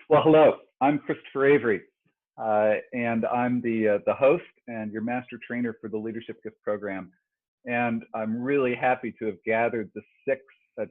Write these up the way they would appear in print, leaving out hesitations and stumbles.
Well, hello, I'm Christopher Avery, and I'm the host and your master trainer for the Leadership Gift Program. And I'm really happy to have gathered the six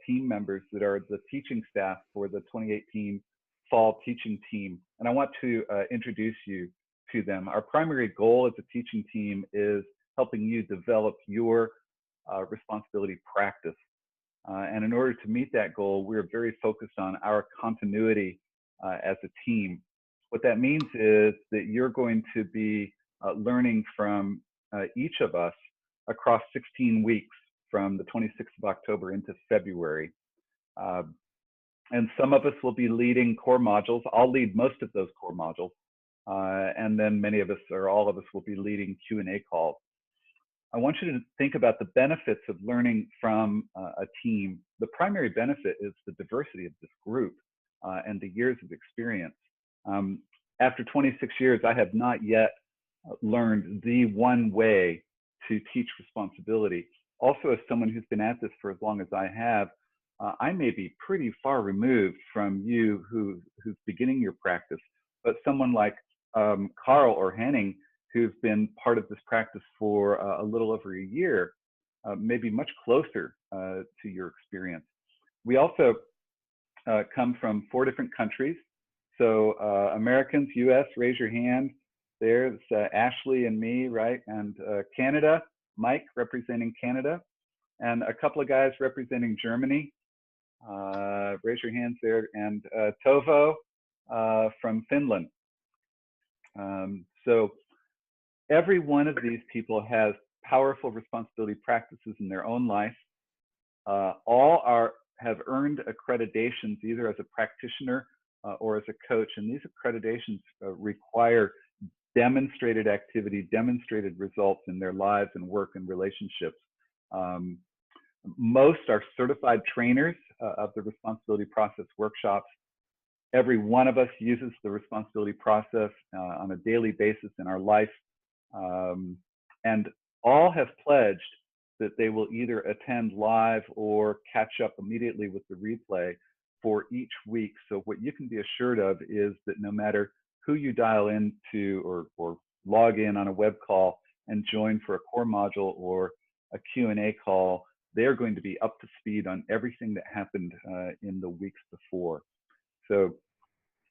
team members that are the teaching staff for the 2018 fall teaching team. And I want to introduce you to them. Our primary goal as a teaching team is helping you develop your responsibility practice. And in order to meet that goal, we're very focused on our continuity as a team. What that means is that you're going to be learning from each of us across 16 weeks from the 26th of October into February. And some of us will be leading core modules. I'll lead most of those core modules. And then many of us, or all of us, will be leading Q&A calls. I want you to think about the benefits of learning from a team. The primary benefit is the diversity of this group and the years of experience. After 26 years, I have not yet learned the one way to teach responsibility. Also, as someone who's been at this for as long as I have, I may be pretty far removed from you who's beginning your practice, but someone like Carl or Henning, who've been part of this practice for a little over a year, may be much closer to your experience. We also come from 4 different countries. So Americans, US, raise your hand. There's Ashley and me, right? And Canada, Mike representing Canada, and a couple of guys representing Germany. Raise your hands there. And Tovo from Finland. So every one of these people has powerful responsibility practices in their own life. All have earned accreditations either as a practitioner or as a coach, and these accreditations require demonstrated activity, demonstrated results in their lives and work and relationships. Most are certified trainers of the responsibility process workshops. Every one of us uses the responsibility process on a daily basis in our life. And all have pledged that they will either attend live or catch up immediately with the replay for each week. So what you can be assured of is that no matter who you dial into or log in on a web call and join for a core module or a Q&A call, they're going to be up to speed on everything that happened in the weeks before. So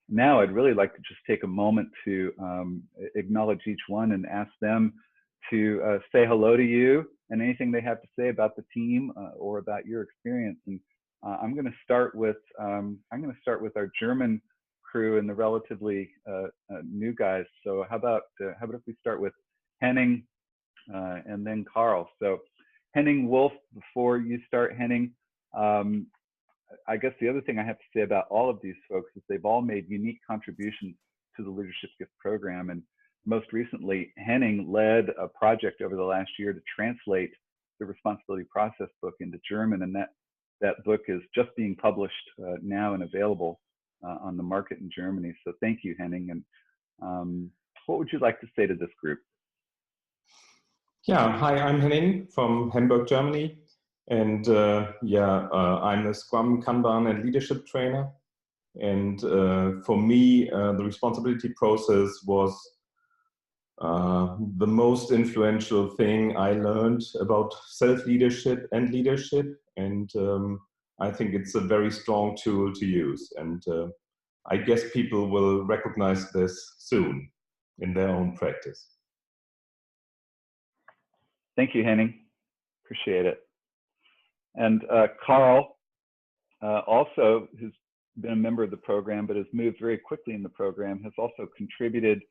now I'd really like to just take a moment to acknowledge each one and ask them to say hello to you and anything they have to say about the team or about your experience. And I'm going to start with our German crew and the relatively new guys. So how about if we start with Henning and then Carl. So Henning Wolf, before you start, Henning, I guess the other thing I have to say about all of these folks is they've all made unique contributions to the Leadership Gift Program. And most recently, Henning led a project over the last year to translate the Responsibility Process book into German. And that book is just being published now and available on the market in Germany. So thank you, Henning. And what would you like to say to this group? Yeah, hi, I'm Henning from Hamburg, Germany. And I'm a Scrum, Kanban, and leadership trainer. And for me, the responsibility process was the most influential thing I learned about self-leadership and leadership. And I think it's a very strong tool to use. And I guess people will recognize this soon in their own practice. Thank you, Henning. Appreciate it. And Carl, also, who's been a member of the program but has moved very quickly in the program, has also contributed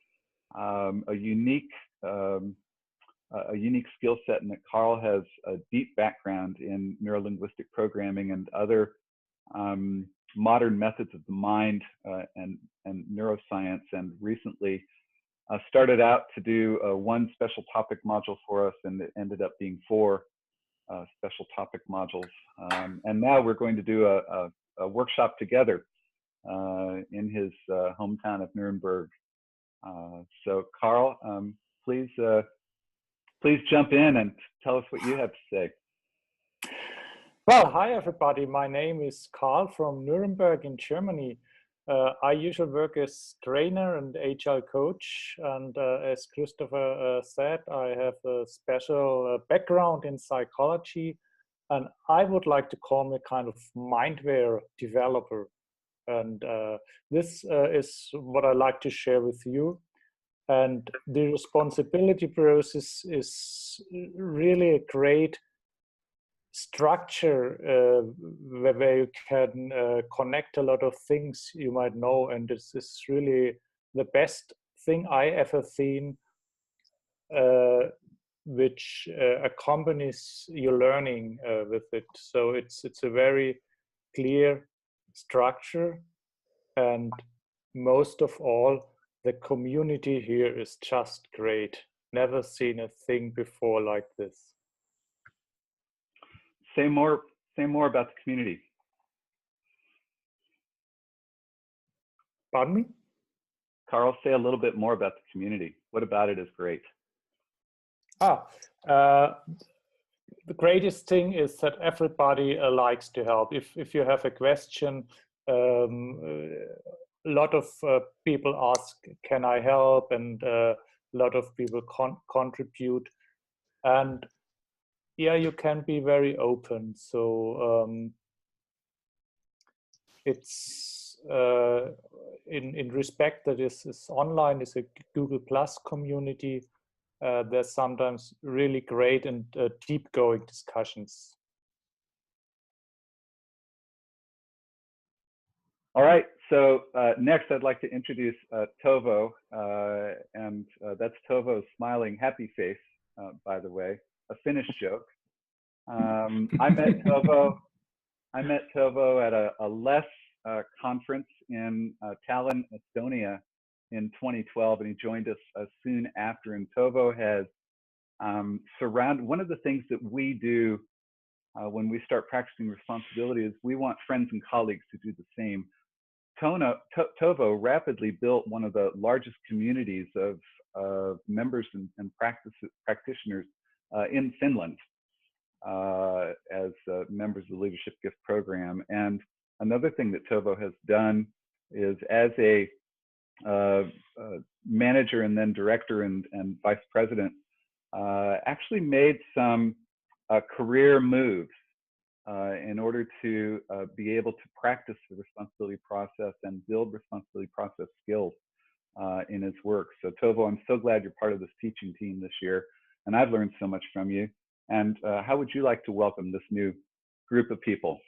a unique skill set in that Carl has a deep background in neurolinguistic programming and other modern methods of the mind and neuroscience, and recently started out to do one special topic module for us, and it ended up being 4 special topic modules. And now we're going to do a workshop together in his hometown of Nuremberg. So Carl, please jump in and tell us what you have to say. Well, hi everybody. My name is Carl from Nuremberg in Germany. I usually work as trainer and HR coach, and as Christopher said, I have a special background in psychology, and I would like to call me kind of mindware developer. And this is what I like to share with you. And the responsibility process is really a great structure where you can connect a lot of things you might know, and this is really the best thing I ever seen, which accompanies your learning with it. So it's a very clear structure, and most of all, the community here is just great. Never seen a thing before like this. Say more about the community. Pardon me? Carl, say a little bit more about the community. What about it is great? The greatest thing is that everybody likes to help. If you have a question, a lot of people ask, can I help? And a lot of people contribute. And yeah, you can be very open. So it's in respect that is online, is a Google Plus community. There's sometimes really great and deep going discussions. All right, so next I'd like to introduce Tovo, and that's Tovo's smiling happy face, by the way, a Finnish joke. I met Tovo at a LESS conference in Tallinn, Estonia in 2012, and he joined us soon after. And Tovo has one of the things that we do when we start practicing responsibility is we want friends and colleagues to do the same. Tovo rapidly built one of the largest communities of members and practitioners in Finland as members of the Leadership Gift Program. And another thing that Tovo has done is, as a manager and then director and vice president, actually made some career moves in order to be able to practice the responsibility process and build responsibility process skills in his work. So Tovo, I'm so glad you're part of this teaching team this year, and I've learned so much from you. And how would you like to welcome this new group of people?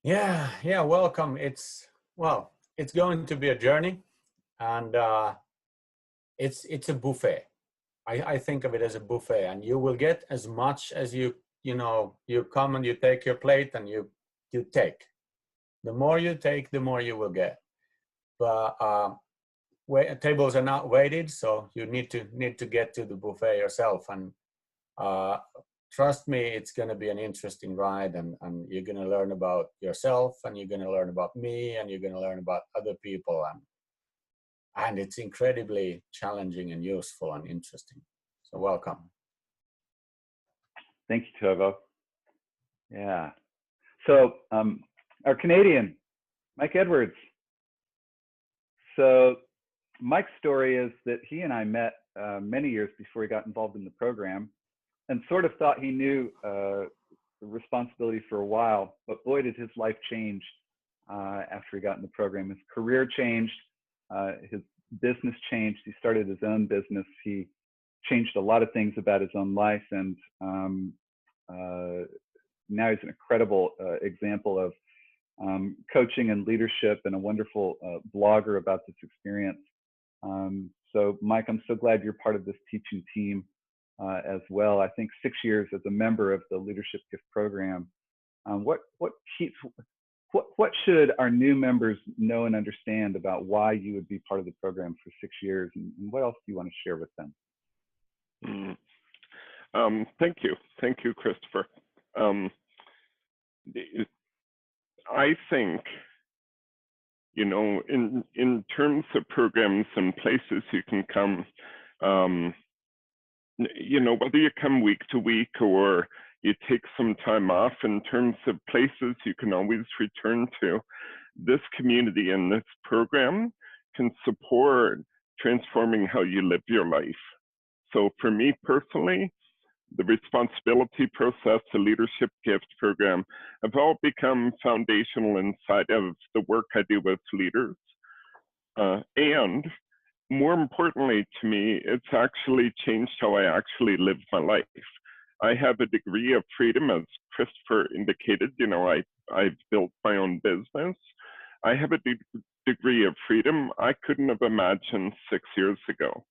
Yeah, welcome. It's going to be a journey, and it's a buffet. I think of it as a buffet, and you will get as much as you come and you take your plate and you take. The more you take, the more you will get. But tables are not weighted, so you need to get to the buffet yourself. And trust me, it's going to be an interesting ride, and you're going to learn about yourself, and you're going to learn about me, and you're going to learn about other people, and it's incredibly challenging and useful and interesting. So welcome. Thank you, Tovo. Yeah. So our Canadian, Mike Edwards. So Mike's story is that he and I met many years before he got involved in the program, and sort of thought he knew the responsibility for a while, but boy, did his life change after he got in the program. His career changed, his business changed. He started his own business. He changed a lot of things about his own life, and now he's an incredible example of coaching and leadership, and a wonderful blogger about this experience. So Mike, I'm so glad you're part of this teaching team as well. I think 6 years as a member of the Leadership Gift Program. What should our new members know and understand about why you would be part of the program for 6 years, and what else do you want to share with them? Thank you, Christopher. I think, in terms of programs and places you can come, whether you come week to week or you take some time off in terms of places you can always return to. This community and this program can support transforming how you live your life. So for me personally, the responsibility process, the leadership gift program have all become foundational inside of the work I do with leaders. And more importantly to me, it's actually changed how I actually live my life. I have a degree of freedom, as Christopher indicated. You know, I've built my own business. I have a degree of freedom I couldn't have imagined 6 years ago.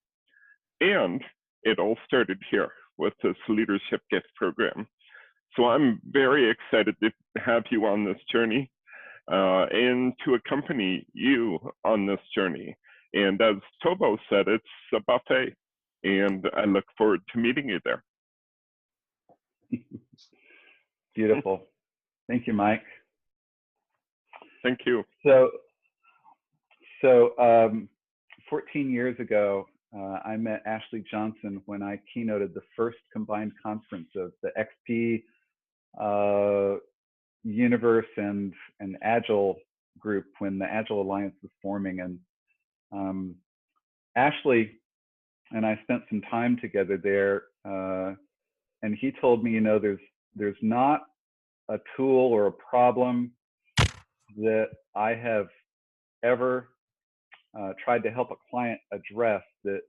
And it all started here with this leadership gift program. So I'm very excited to have you on this journey and to accompany you on this journey. And as Tobo said, it's a buffet, and I look forward to meeting you there. Beautiful. Thank you, Mike. Thank you. So 14 years ago, I met Ashley Johnson when I keynoted the first combined conference of the XP Universe and Agile group when the Agile Alliance was forming. And Ashley and I spent some time together there, and he told me, you know, there's not a tool or a problem that I have ever tried to help a client address that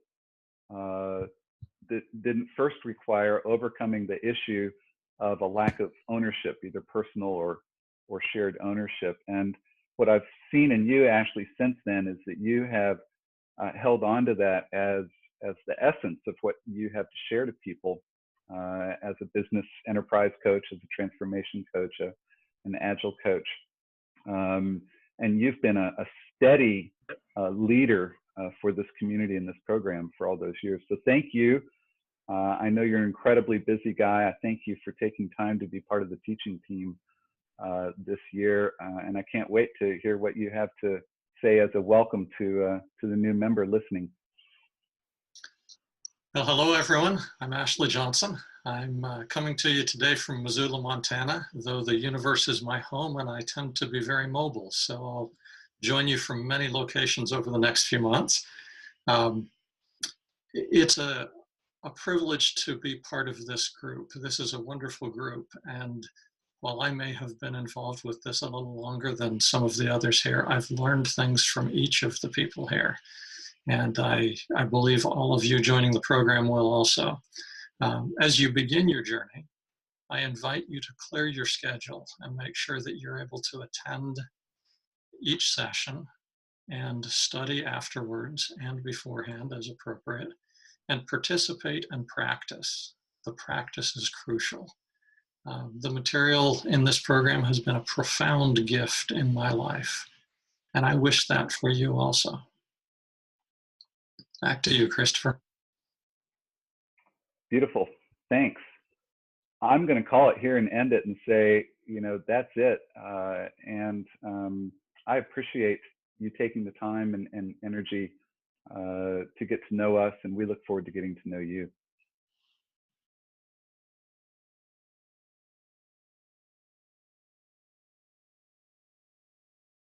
didn't first require overcoming the issue of a lack of ownership, either personal or shared ownership. And what I've seen in you, Ashley, since then is that you have held on to that as the essence of what you have to share to people as a business enterprise coach, as a transformation coach, an agile coach. And you've been a steady leader for this community and this program for all those years. So thank you. I know you're an incredibly busy guy. I thank you for taking time to be part of the teaching team this year. And I can't wait to hear what you have to say as a welcome to the new member listening. Well, hello, everyone. I'm Ashley Johnson. I'm coming to you today from Missoula, Montana, though the universe is my home and I tend to be very mobile. So I'll join you from many locations over the next few months. It's a privilege to be part of this group. This is a wonderful group. And while I may have been involved with this a little longer than some of the others here, I've learned things from each of the people here. And I believe all of you joining the program will also. As you begin your journey, I invite you to clear your schedule and make sure that you're able to attend each session and study afterwards and beforehand as appropriate, and participate and practice. The practice is crucial. The material in this program has been a profound gift in my life, and I wish that for you also. Back to you, Christopher. Beautiful. Thanks. I'm going to call it here and end it and say, you know, that's it. And I appreciate you taking the time and energy to get to know us, and we look forward to getting to know you.